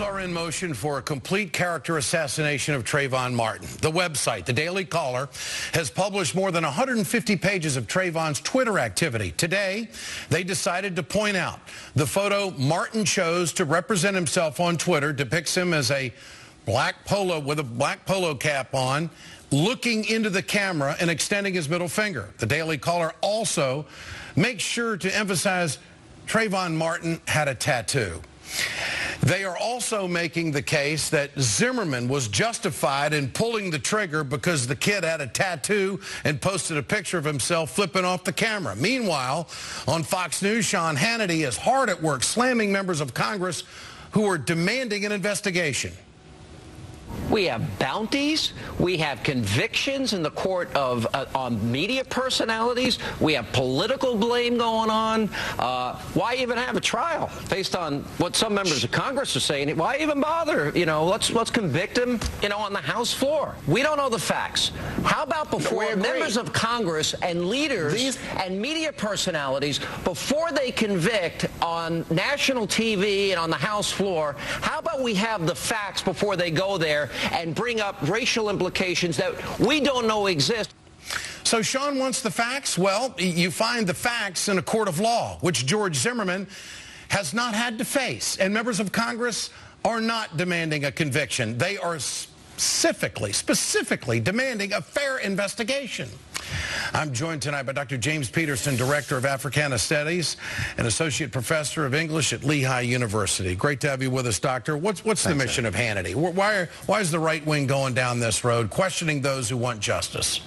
Trials are in motion for a complete character assassination of Trayvon Martin. The website, The Daily Caller, has published more than 150 pages of Trayvon's Twitter activity. Today, they decided to point out the photo Martin chose to represent himself on Twitter depicts him as a black polo with a black polo cap on, looking into the camera and extending his middle finger. The Daily Caller also makes sure to emphasize Trayvon Martin had a tattoo. They are also making the case that Zimmerman was justified in pulling the trigger because the kid had a tattoo and posted a picture of himself flipping off the camera. Meanwhile, on Fox News, Hannity is hard at work slamming members of Congress who are demanding an investigation. We have bounties. We have convictions in the court of on media personalities. We have political blame going on. Why even have a trial based on what some members of Congress are saying? Why even bother? You know, let's convict him, you know, on the House floor. We don't know the facts. How about before members of Congress and leaders and media personalities, before they convict on national TV and on the House floor, how about we have the facts before they go there and bring up racial implications that we don't know exist? So Sean wants the facts? Well, you find the facts in a court of law, which George Zimmerman has not had to face. And members of Congress are not demanding a conviction. They are specifically demanding a fair investigation. I'm joined tonight by Dr. James Peterson, Director of Africana Studies and Associate Professor of English at Lehigh University. Great to have you with us, Doctor. What's the mission of Hannity? Why is the right wing going down this road, questioning those who want justice?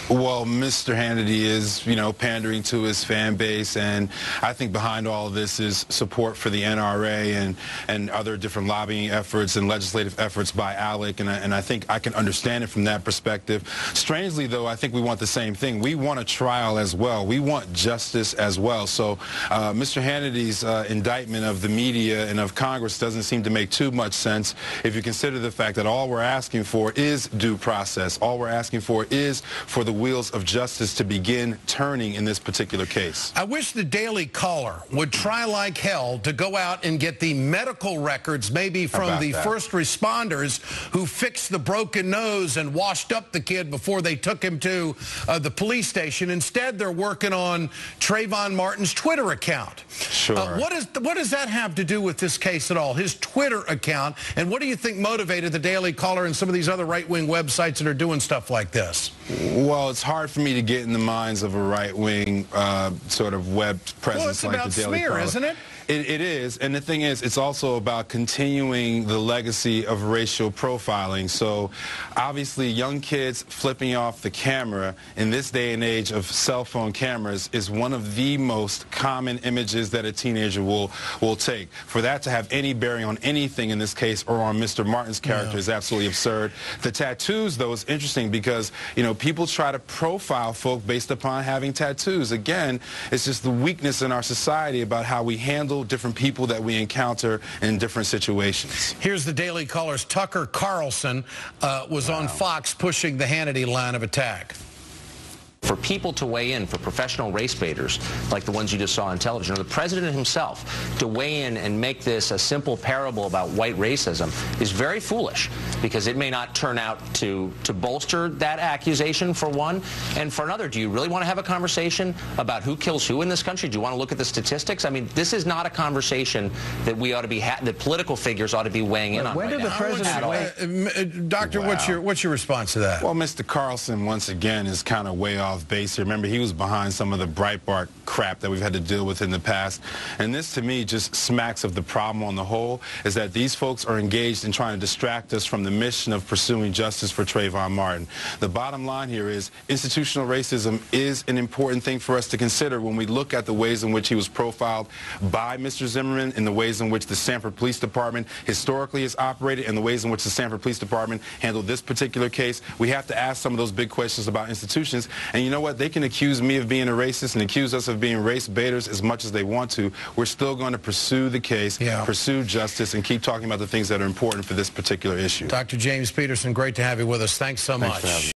Well, Mr. Hannity is, you know, pandering to his fan base, and I think behind all of this is support for the NRA and other different lobbying efforts and legislative efforts by ALEC, and I think I can understand it from that perspective. Strangely, though, I think we want the same thing. We want a trial as well. We want justice as well. So Mr. Hannity's indictment of the media and of Congress doesn't seem to make too much sense if you consider the fact that all we're asking for is due process. All we're asking for is for the wheels of justice to begin turning in this particular case. I wish the Daily Caller would try like hell to go out and get the medical records, maybe from the first responders who fixed the broken nose and washed up the kid before they took him to the police station. Instead, they're working on Trayvon Martin's Twitter account. Sure. What does that have to do with this case at all, his Twitter account? And what do you think motivated the Daily Caller and some of these other right-wing websites that are doing stuff like this? Well, it's hard for me to get in the minds of a right-wing sort of web presence like the Daily Caller. Isn't it? It is, and the thing is, it's also about continuing the legacy of racial profiling. So, obviously, young kids flipping off the camera in this day and age of cell phone cameras is one of the most common images that a teenager will take. For that to have any bearing on anything in this case or on Mr. Martin's character is absolutely absurd. The tattoos, though, is interesting because, you know, people try to profile folk based upon having tattoos. Again, it's just the weakness in our society about how we handle different people that we encounter in different situations. Here's the Daily Caller's Tucker Carlson was on Fox pushing the Hannity line of attack. For people to weigh in, for professional race baiters like the ones you just saw on television, or the president himself to weigh in and make this a simple parable about white racism is very foolish, because it may not turn out to bolster that accusation, for one. And for another, do you really want to have a conversation about who kills who in this country? Do you want to look at the statistics? I mean, this is not a conversation that we ought to be, that political figures ought to be weighing in on. When did the president Doctor, what's your response to that? Well, Mr. Carlson, once again, is kind of way off base here. Remember, he was behind some of the Breitbart crap that we've had to deal with in the past. And this, to me, just smacks of the problem on the whole, is that these folks are engaged in trying to distract us from the mission of pursuing justice for Trayvon Martin. The bottom line here is institutional racism is an important thing for us to consider when we look at the ways in which he was profiled by Mr. Zimmerman, and the ways in which the Sanford Police Department historically has operated, and the ways in which the Sanford Police Department handled this particular case. We have to ask some of those big questions about institutions. And you know what? They can accuse me of being a racist and accuse us of being race baiters as much as they want to. We're still going to pursue the case, pursue justice, and keep talking about the things that are important for this particular issue. Dr. James Peterson, great to have you with us. Thanks so much.